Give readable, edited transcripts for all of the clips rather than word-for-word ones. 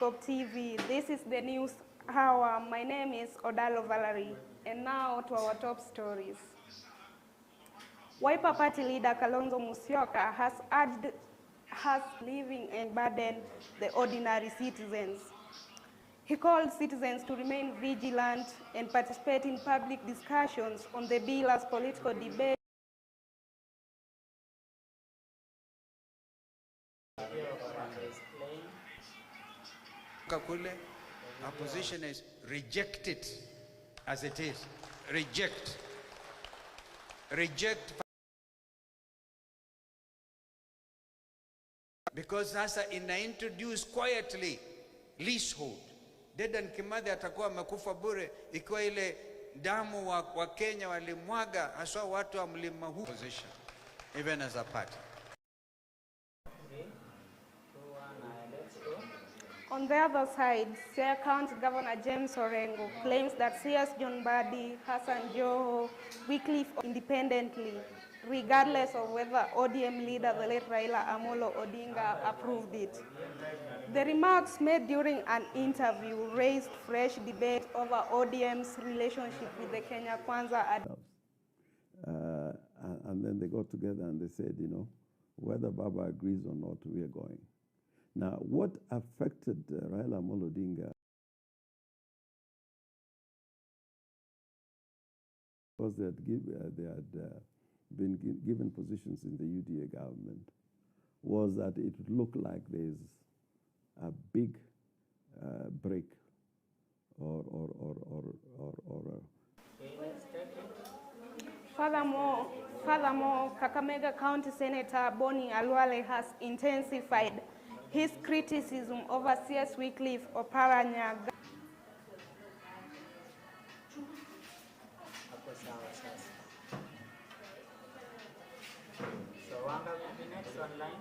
Scope TV. This is the news hour. My name is Odalo Valerie, and now to our top stories. Wiper Party leader Kalonzo Musyoka has living and burden the ordinary citizens. He called citizens to remain vigilant and participate in public discussions on the bill as political debate. Our position is reject it as it is. Reject. Because sasa introduce quietly leasehold. Dedan Kimathi atakuwa amekufa bure ikiwa ile damu wa Kenya walimwaga haswa watu wa mlima huu. Position even as a party. On the other side, Siaya County Governor James Orengo claims that CS John Mbadi, Hassan Joho, Wycliffe independently, regardless of whether ODM leader the late Raila Amolo Odinga approved it. The remarks made during an interview raised fresh debate over ODM's relationship with the Kenya Kwanza. And then they got together and they said, you know, whether Baba agrees or not, we are going. Now, what affected Raila Amolo Odinga was that they had been given positions in the UDA government, was that it looked like there's a big break or Furthermore, Kakamega County Senator Bonnie Alwale has intensified his criticism over CS Wycliffe Oparanya. So Wanga will be next online.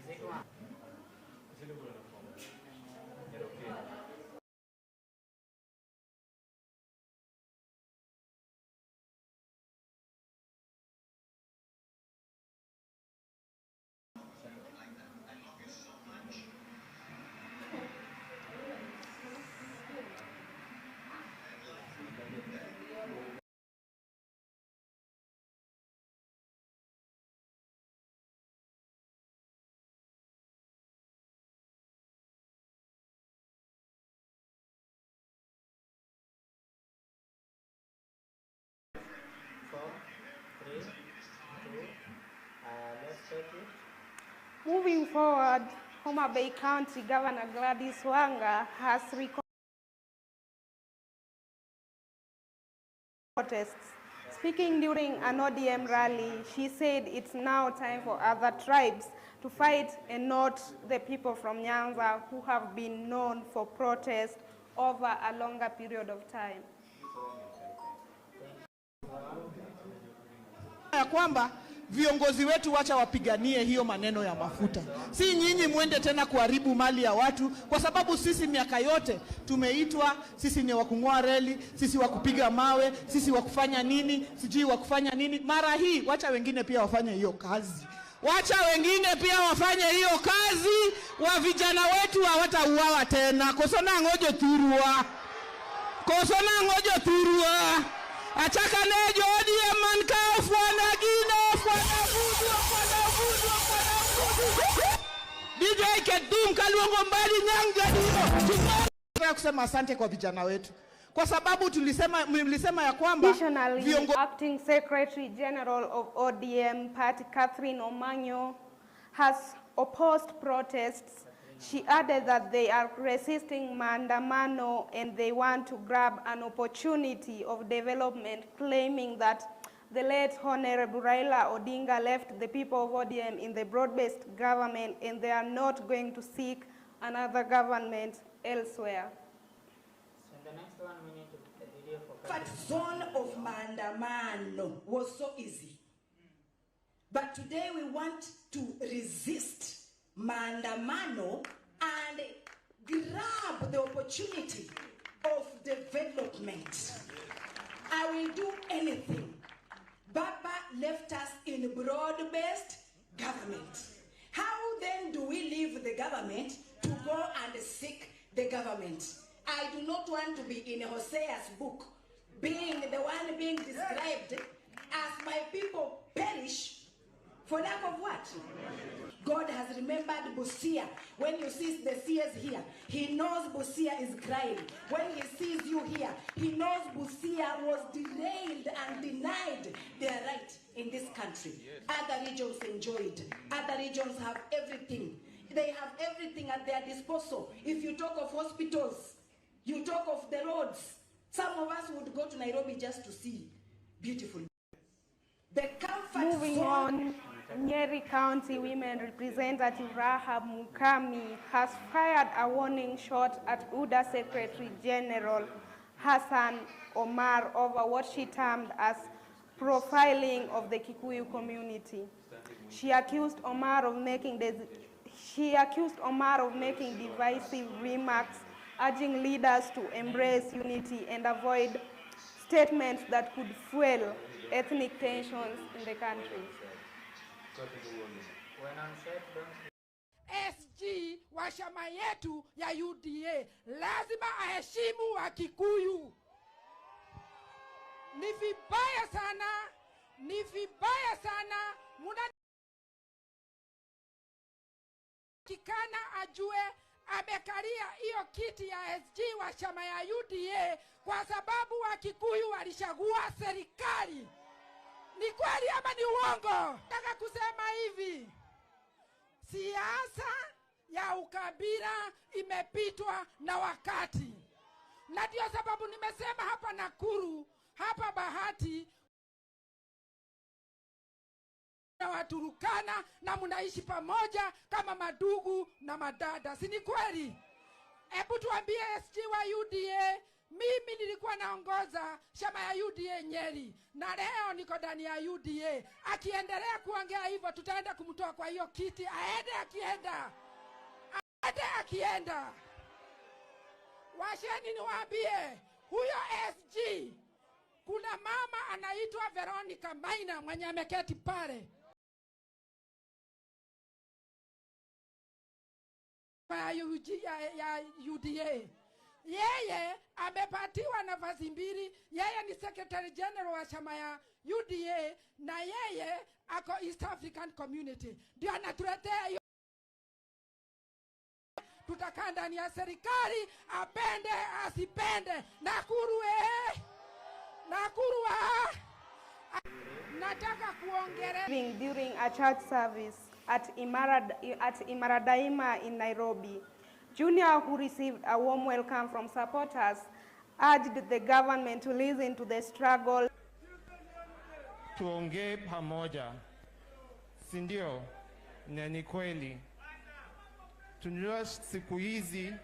Is it one? Moving forward, Homa Bay County Governor Gladys Wanga has protests. Speaking during an ODM rally, she said it's now time for other tribes to fight and not the people from Nyanza who have been known for protest over a longer period of time. Ya kwamba viongozi wetu wacha wapiganie hiyo maneno ya mafuta. Si nyinyi mwende tena kuharibu mali ya watu, kwa sababu sisi miaka yote tumeitwa, sisi ni wakung'oa reli, sisi wakupiga mawe, sisi wakufanya nini, sijui wakufanya nini. Mara hii wacha wengine pia wafanye hiyo kazi. Wacha wengine pia wafanye hiyo kazi, wa vijana wetu hawatauawa tena. Kosona ngojo turua. Kosona ngojo turua. Achaka nejo ODM mankao fwana gino fwana vudu. DJ Kedum Kalongo Mbadi Nyanga dino. Tunataka kusema asante kwa vijana wetu. Kwa sababu mlisema ya kwamba Additionally, Acting Secretary General of ODM Party Catherine Omanyo has opposed protests. She added that they are resisting maandamano and they want to grab an opportunity of development, claiming that the late Honorable Raila Odinga left the people of ODM in the broad-based government and they are not going to seek another government elsewhere. So the next one we need to put the video for That zone of maandamano was so easy. But today we want to resist maandamano and grab the opportunity of development. I will do anything. Baba left us in broad-based government. How then do we leave the government to go the government. I do not want to be in Hosea's book, being the one being described as my people perish for lack of what? God has remembered Busia. When you see the seers here, he knows Busia is crying. When he sees you here, he knows Busia was derailed and denied their right in this country. Other regions enjoyed. Other regions have everything. They have everything at their disposal. If you talk of hospitals, you talk of the roads. Some of us would go to Nairobi just to see beautiful. The comfort Moving zone. on, Nyeri County Women Representative Rahab Mukami has fired a warning shot at UDA Secretary General Hassan Omar over what she termed as profiling of the Kikuyu community. She accused Omar of making divisive remarks, urging leaders to embrace unity and avoid statements that could fuel ethnic tensions in the country. When I'm said, don't SG wa chama yetu ya UDA lazima aheshimu wa Kikuyu. Ni vibaya sana muna kikana ajue amekalia hiyo kiti ya SG wa chama ya UDA kwa sababu wa Kikuyu walishagua serikali. Ni kweli ama ni uongo? Nataka kusema hivi, siasa ya ukabila imepitwa na wakati. Na ndio sababu nimesema hapa Nakuru, hapa Bahati, na Waturukana na mnaishi pamoja kama madugu na madada. Si ni kweli? Hebu tuambie SG wa UDA, mimi nilikuwa naongoza chama ya UDA Nyeri na leo niko ndani ya UDA. Akiendelea kuongea hivyo tutaenda kumtoa kwa hiyo kiti, aende akienda. Washeni niwaambie, huyo SG, kuna mama anaitwa Veronica Maina mwenye ameketi pale ya UDA. Yeye amepatiwa nafasi mbili. Yeye ni Secretary General wa chama ya UDA na yeye ako East African Community. Ndio anatuletea hiyo. Tutakaa ndani ya serikali, apende asipende. Nakuru nataka kuongelea. During a church service at Imara Daima in Nairobi, Junior, who received a warm welcome from supporters, urged the government to listen to the struggle. Tuongee pamoja, si ndio? Na ni kweli tunajua siku hizi.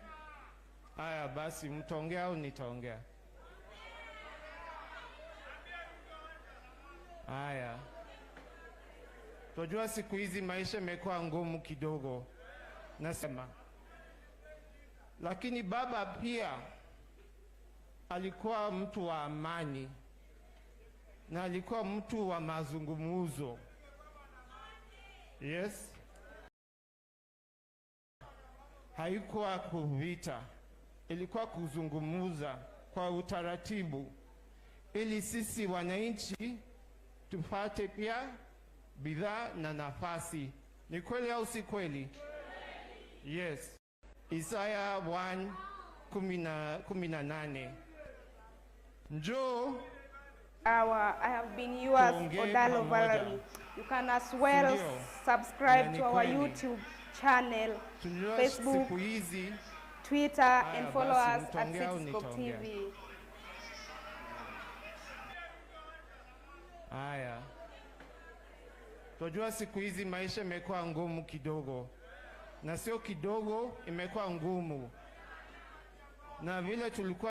Haya basi, mtaongea au nitaongea? Haya, tunajua siku hizi maisha yamekuwa ngumu kidogo, nasema. Lakini baba pia alikuwa mtu wa amani na alikuwa mtu wa mazungumzo. Yes. Haikuwa kuvita, ilikuwa kuzungumza kwa utaratibu ili sisi wananchi tupate pia bidhaa na nafasi. Ni kweli au si kweli? Yes. Isaya 1:18. Njoo. I have been yours, Odalo Valerie. You can as well subscribe to our YouTube channel, Facebook, Twitter, and follow us at Cityscope TV. Haya, tunajua siku hizi maisha yamekuwa ngumu kidogo, na sio kidogo, imekuwa ngumu, na vile tulikuwa